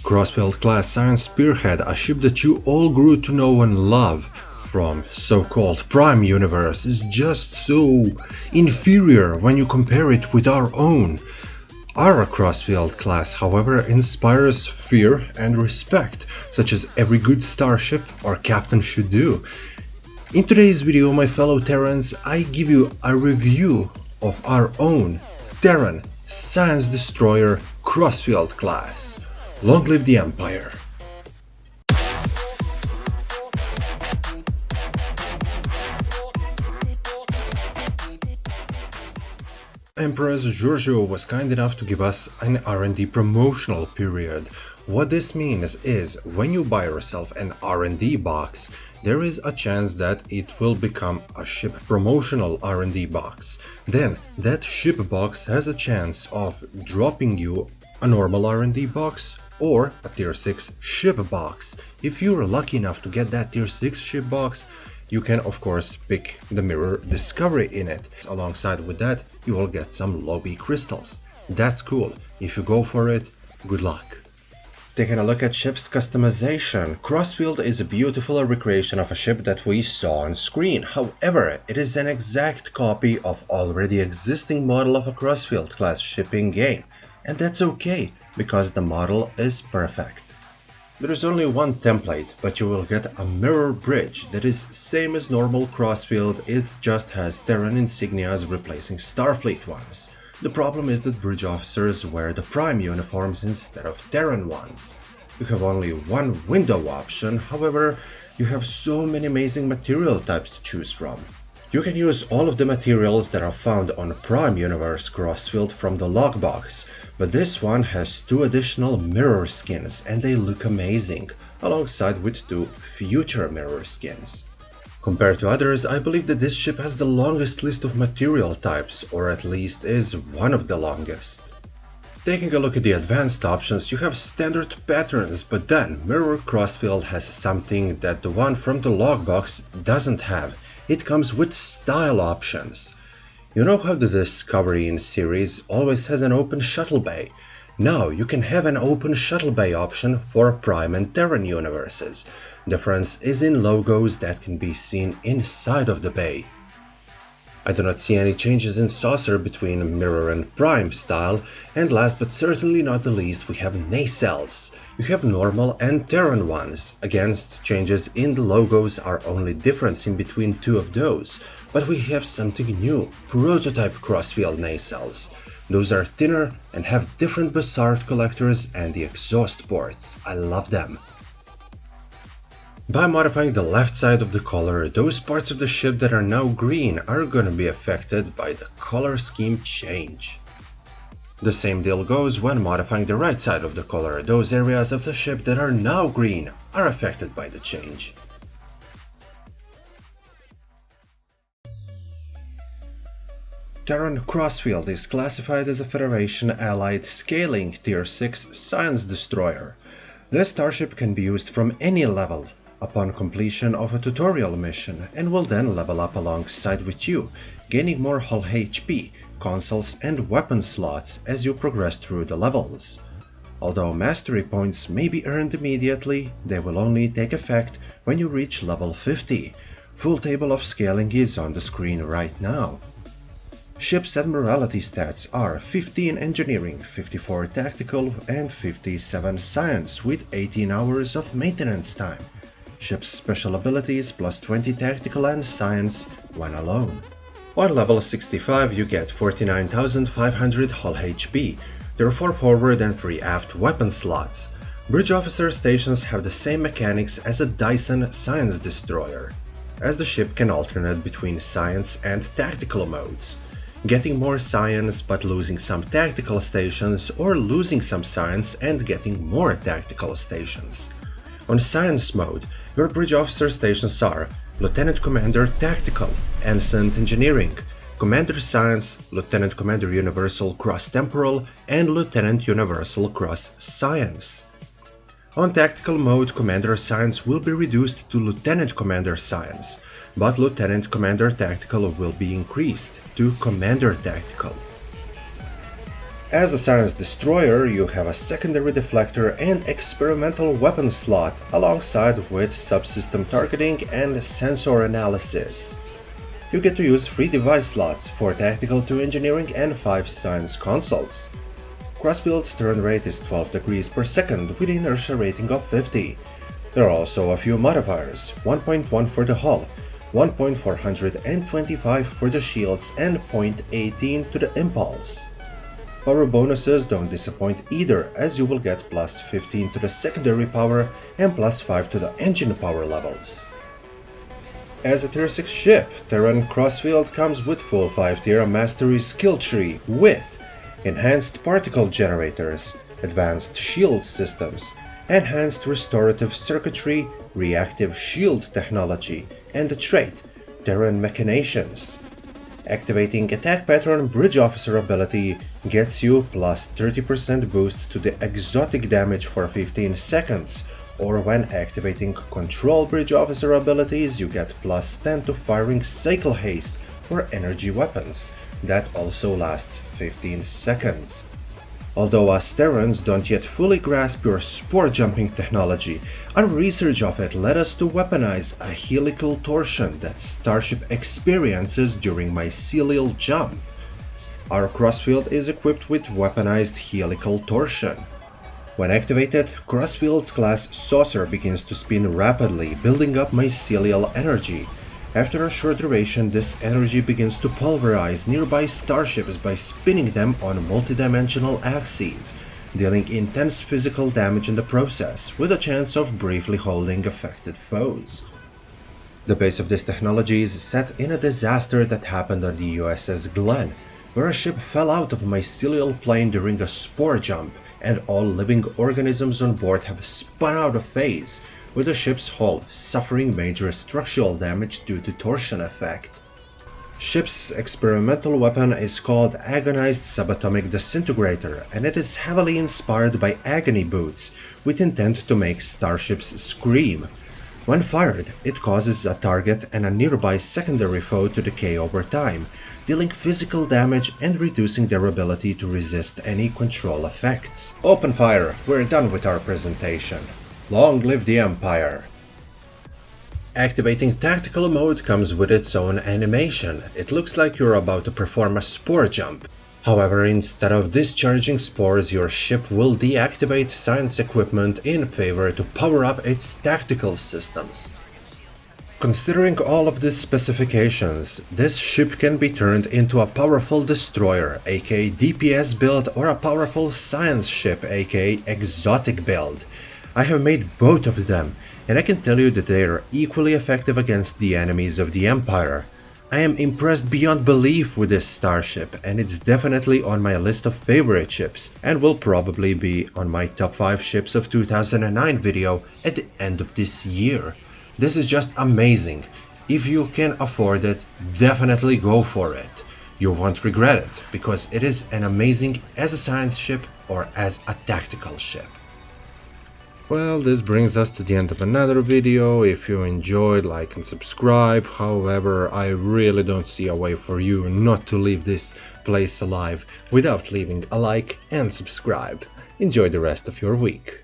Crossfield class Science Spearhead, a ship that you all grew to know and love from so-called Prime Universe, is just so inferior when you compare it with our own. Our Crossfield class, however, inspires fear and respect, such as every good starship or captain should do. In today's video, my fellow Terrans, I give you a review of our own Terran Science Destroyer Crossfield class. Long live the Empire! Empress Giorgio was kind enough to give us an R&D promotional period. What this means is, when you buy yourself an R&D box, there is a chance that it will become a ship promotional R&D box. Then, that ship box has a chance of dropping you a normal R&D box or a tier 6 ship box. If you're lucky enough to get that tier 6 ship box, you can of course pick the mirror discovery in it. Alongside with that, you will get some lobby crystals. That's cool. If you go for it, good luck. Taking a look at ship's customization, Crossfield is a beautiful recreation of a ship that we saw on screen. However, it is an exact copy of already existing model of a Crossfield class ship in game. And that's okay, because the model is perfect. There is only one template, but you will get a mirror bridge that is same as normal Crossfield, it just has Terran insignias replacing Starfleet ones. The problem is that bridge officers wear the Prime uniforms instead of Terran ones. You have only one window option, however, you have so many amazing material types to choose from. You can use all of the materials that are found on Prime Universe Crossfield from the logbox, but this one has 2 additional mirror skins and they look amazing, alongside with 2 future mirror skins. Compared to others, I believe that this ship has the longest list of material types, or at least is one of the longest. Taking a look at the advanced options, you have standard patterns, but then Mirror Crossfield has something that the one from the logbox doesn't have. It comes with style options. You know how the Discovery in series always has an open shuttle bay? Now you can have an open shuttle bay option for Prime and Terran universes. Difference is in logos that can be seen inside of the bay. I do not see any changes in saucer between Mirror and Prime style, and last but certainly not the least, we have nacelles. You have normal and Terran ones. Against changes in the logos are only difference in between 2 of those, but we have something new, prototype Crossfield nacelles. Those are thinner and have different Bassard collectors and the exhaust ports. I love them. By modifying the left side of the color, those parts of the ship that are now green are gonna be affected by the color scheme change. The same deal goes when modifying the right side of the color. Those areas of the ship that are now green are affected by the change. Terran Crossfield is classified as a Federation Allied Scaling Tier 6 Science Destroyer. The starship can be used from any level upon completion of a tutorial mission and will then level up alongside with you, gaining more hull HP, consoles and weapon slots as you progress through the levels. Although mastery points may be earned immediately, they will only take effect when you reach level 50. Full table of scaling is on the screen right now. Ship's Admiralty stats are 15 Engineering, 54 Tactical and 57 Science with 18 hours of maintenance time. Ship's special abilities plus 20 Tactical and Science when alone. On level 65 you get 49,500 hull HP. There are 4 forward and 3 aft weapon slots. Bridge officer stations have the same mechanics as a Dyson Science Destroyer, as the ship can alternate between Science and Tactical modes. Getting more Science but losing some Tactical stations, or losing some Science and getting more Tactical stations. On Science mode, your bridge officer stations are Lieutenant Commander Tactical, Ensign Engineering, Commander Science, Lieutenant Commander Universal Cross Temporal, and Lieutenant Universal Cross Science. On Tactical mode, Commander Science will be reduced to Lieutenant Commander Science, but Lieutenant Commander Tactical will be increased to Commander Tactical. As a science destroyer, you have a secondary deflector and experimental weapon slot, alongside with subsystem targeting and sensor analysis. You get to use 3 device slots, 4 tactical, 2 engineering, and 5 science consoles. Crossfield's turn rate is 12 degrees per second with an inertia rating of 50. There are also a few modifiers, 1.1 for the hull, 1.425 for the shields, and 0.18 to the impulse. Power bonuses don't disappoint either, as you will get plus 15 to the secondary power and plus 5 to the engine power levels. As a tier 6 ship, Terran Crossfield comes with full 5-tier mastery skill tree with enhanced particle generators, advanced shield systems, enhanced restorative circuitry, reactive shield technology, and the trait Terran Machinations. Activating Attack Pattern Bridge Officer ability gets you plus 30% boost to the exotic damage for 15 seconds, or when activating Control Bridge Officer abilities you get plus 10 to firing Cycle Haste for energy weapons. That also lasts 15 seconds. Although us Terrans don't yet fully grasp your spore jumping technology, our research of it led us to weaponize a helical torsion that Starship experiences during mycelial jump. Our Crossfield is equipped with weaponized helical torsion. When activated, Crossfield's class saucer begins to spin rapidly, building up mycelial energy. After a short duration, this energy begins to pulverize nearby starships by spinning them on multidimensional axes, dealing intense physical damage in the process, with a chance of briefly holding affected foes. The base of this technology is set in a disaster that happened on the USS Glenn, where a ship fell out of a mycelial plane during a spore jump, and all living organisms on board have spun out of phase, with the ship's hull suffering major structural damage due to torsion effect. Ship's experimental weapon is called Agonized Subatomic Disintegrator, and it is heavily inspired by agony boots, with intent to make starships scream. When fired, it causes a target and a nearby secondary foe to decay over time, dealing physical damage and reducing their ability to resist any control effects. Open fire, we're done with our presentation. Long live the Empire! Activating tactical mode comes with its own animation. It looks like you're about to perform a spore jump. However, instead of discharging spores, your ship will deactivate science equipment in favor to power up its tactical systems. Considering all of these specifications, this ship can be turned into a powerful destroyer, aka DPS build, or a powerful science ship, aka exotic build. I have made both of them, and I can tell you that they are equally effective against the enemies of the Empire. I am impressed beyond belief with this starship, and it's definitely on my list of favorite ships, and will probably be on my top 5 ships of 2009 video at the end of this year. This is just amazing. If you can afford it, definitely go for it. You won't regret it, because it is an amazing as a science ship or as a tactical ship. Well, this brings us to the end of another video. If you enjoyed, like and subscribe. However, I really don't see a way for you not to leave this place alive without leaving a like and subscribe. Enjoy the rest of your week.